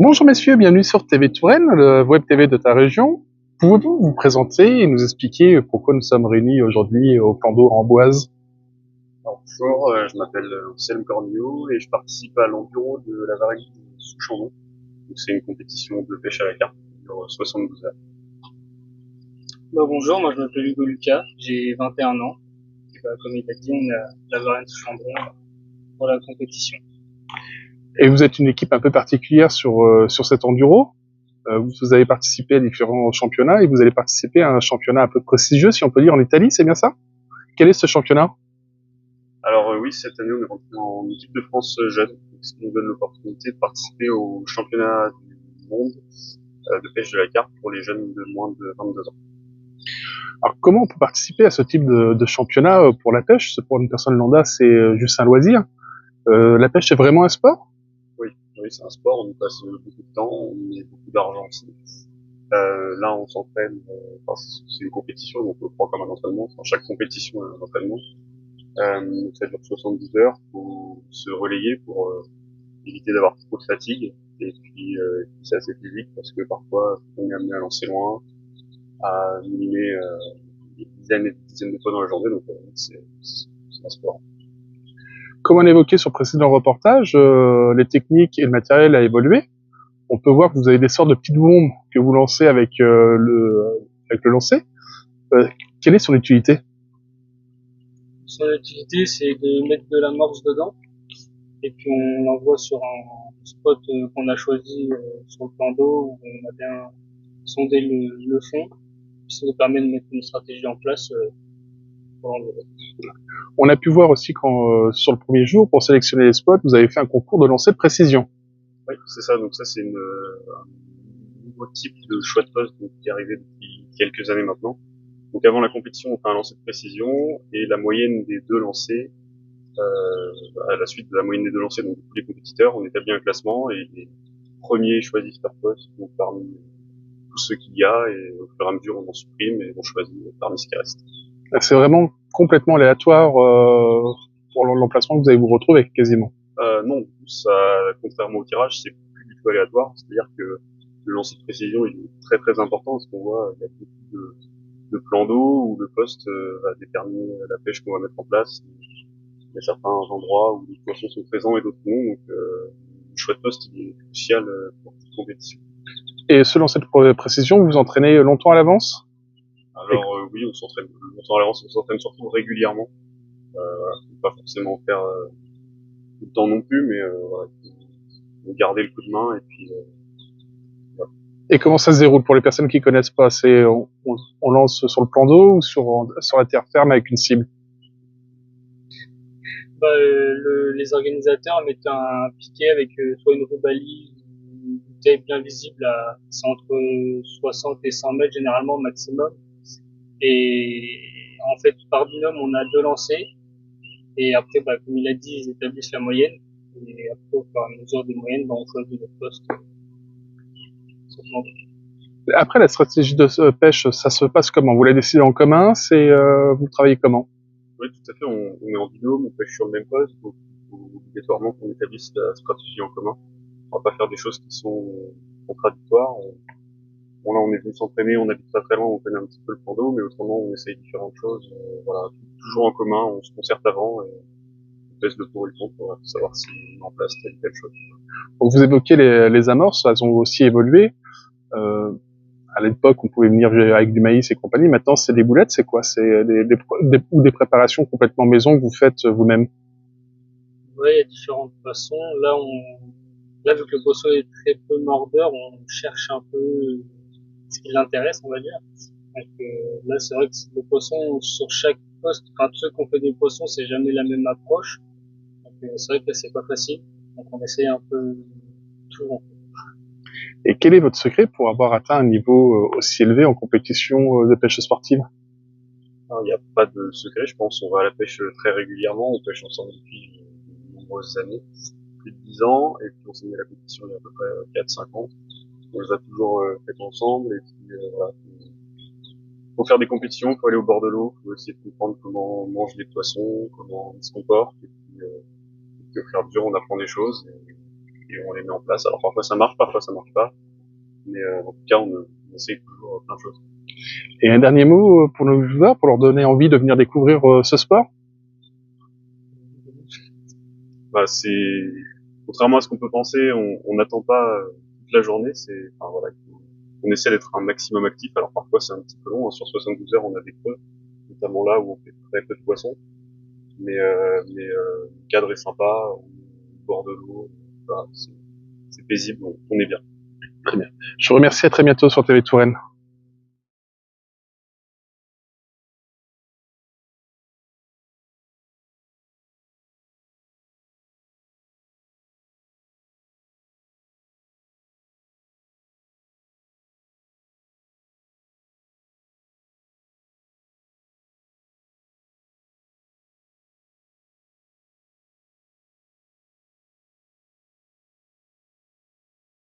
Bonjour messieurs, bienvenue sur TV Touraine, le web TV de ta région. Pouvez-vous vous présenter et nous expliquer pourquoi nous sommes réunis aujourd'hui au plan d'eau en Boise? Alors, bonjour, je m'appelle Anselme Cornio et je participe à l'Enduro de la Vareille de Souchandon. Donc, c'est une compétition de pêche à la carpe qui dure 72 heures. Bonjour, moi je m'appelle Hugo Lucas, j'ai 21 ans. Et comme il a dit, on a la Varenne Chambon pour la compétition. Et vous êtes une équipe un peu particulière sur cet enduro. Vous avez participé à différents championnats et vous allez participer à un championnat un peu prestigieux, si on peut dire, en Italie, c'est bien ça? Quel est ce championnat? Alors oui, cette année on est rentré en équipe de France jeune, ce qui nous donne l'opportunité de participer au championnat du monde de pêche de la carpe pour les jeunes de moins de 22 ans. Alors comment on peut participer à ce type de championnat pour la pêche? Pour une personne lambda, c'est juste un loisir. La pêche, c'est vraiment un sport? Oui, oui, c'est un sport, on y passe beaucoup de temps, on y met beaucoup d'argent aussi. Là, on s'entraîne, enfin, c'est une compétition, donc on le prend comme un entraînement. Enfin, chaque compétition est un entraînement. Ça dure 72 heures, faut se relayer pour éviter d'avoir trop de fatigue. Et puis c'est assez physique parce que parfois on est amené à lancer loin, à miner des dizaines et des dizaines de fois dans la journée, donc c'est un sport. Comme on évoquait sur le précédent reportage, les techniques et le matériel a évolué. On peut voir que vous avez des sortes de petites bombes que vous lancez avec le lancer. Euh, Quelle est son utilité? Son utilité, c'est de mettre de l'amorce dedans, et puis on l'envoie sur un spot qu'on a choisi sur le plan d'eau, où on a bien sondé le fond, puis ça nous permet de mettre une stratégie en place pour l'enlever. On a pu voir aussi sur le premier jour, pour sélectionner les spots, vous avez fait un concours de lancer de précision. Oui, c'est ça. Donc ça, c'est un nouveau type de choix de poste donc, qui est arrivé depuis quelques années maintenant. Donc avant la compétition, on fait un lancer de précision et la moyenne des deux lancers, à la suite de la moyenne des deux lancers, donc de tous les compétiteurs, on établit un classement et les premiers choisissent leur poste donc parmi tous ceux qu'il y a et au fur et à mesure on en supprime et on choisit parmi ce qui reste. C'est vraiment complètement aléatoire pour l'emplacement que vous allez vous retrouver quasiment. Non, ça, contrairement au tirage, c'est plus du tout aléatoire, c'est-à-dire que le lancer de précision il est très très important parce qu'on voit il y a beaucoup de plans d'eau où le poste va déterminer la pêche qu'on va mettre en place. Il y a certains endroits où les poissons sont présents et d'autres non, donc le choix de poste il est crucial pour toute compétition. Et ce lancer de précision, vous vous entraînez longtemps à l'avance? Alors oui, on s'entraîne longtemps à l'avance, on s'entraîne surtout régulièrement. Voilà, faut pas forcément faire tout le temps non plus, mais voilà, faut garder le coup de main et puis voilà. Et comment ça se déroule pour les personnes qui connaissent pas? On lance sur le plan d'eau ou sur la terre ferme avec une cible? Les organisateurs mettent un piquet avec soit une rubalie ou une bouteille bien visible c'est entre 60 et 100 mètres généralement maximum. Et en fait, par binôme, on a deux lancers. Et après, comme il a dit, ils établissent la moyenne. Et après, au fur et à mesure des moyennes, on choisit notre poste. Après, la stratégie de pêche, ça se passe comment? Vous la décidez en commun? Vous travaillez comment? Oui, tout à fait, on est en binôme, on pêche sur le même poste, donc il faut obligatoirement qu'on établisse la stratégie en commun. On va pas faire des choses qui sont contradictoires. Bon là, on est venu s'entraîner, on habite pas très loin, on connaît un petit peu le plan d'eau, mais autrement, on essaye différentes choses. Voilà, toujours en commun, on se concerte avant et on pèse le pour et le contre pour savoir si on met en place telle ou telle chose. Donc, vous évoquez les amorces, elles ont aussi évolué. Euh, à l'époque, on pouvait venir avec du maïs et compagnie. Maintenant, c'est des boulettes, c'est quoi? C'est ou des préparations complètement maison que vous faites vous-même? Ouais, il y a différentes façons. Là, vu que le poisson est très peu mordeur, on cherche un peu ce qui l'intéresse, on va dire. Donc, là, c'est vrai que le poisson, sur chaque poste, enfin, ceux qui ont fait des poissons, c'est jamais la même approche. Donc, c'est vrai que là, c'est pas facile. Donc, on essaye un peu tout. Et quel est votre secret pour avoir atteint un niveau aussi élevé en compétition de pêche sportive? Alors, il n'y a pas de secret, je pense. On va à la pêche très régulièrement. On pêche ensemble depuis de nombreuses années, plus de 10 ans, et puis on s'est mis à la compétition il y a à peu près 4-5 ans. On les a toujours faites ensemble, et puis voilà. Faut faire des compétitions, faut aller au bord de l'eau, faut essayer de comprendre comment mangent les poissons, comment ils se comportent, et puis au fur et à mesure on apprend des choses, et on les met en place. Alors parfois ça marche pas, mais en tout cas on essaye toujours plein de choses. Et un dernier mot pour nos joueurs, pour leur donner envie de venir découvrir ce sport? Bah, contrairement à ce qu'on peut penser, on n'attend pas toute la journée. Enfin, voilà, on essaie d'être un maximum actif. Alors parfois c'est un petit peu long, hein. Sur 72 heures on a des creux, notamment là où on fait très peu de poissons. Mais le cadre est sympa, on est au bord de l'eau, voilà, c'est paisible, on est bien. Très bien. Je vous remercie, à très bientôt sur TV Touraine.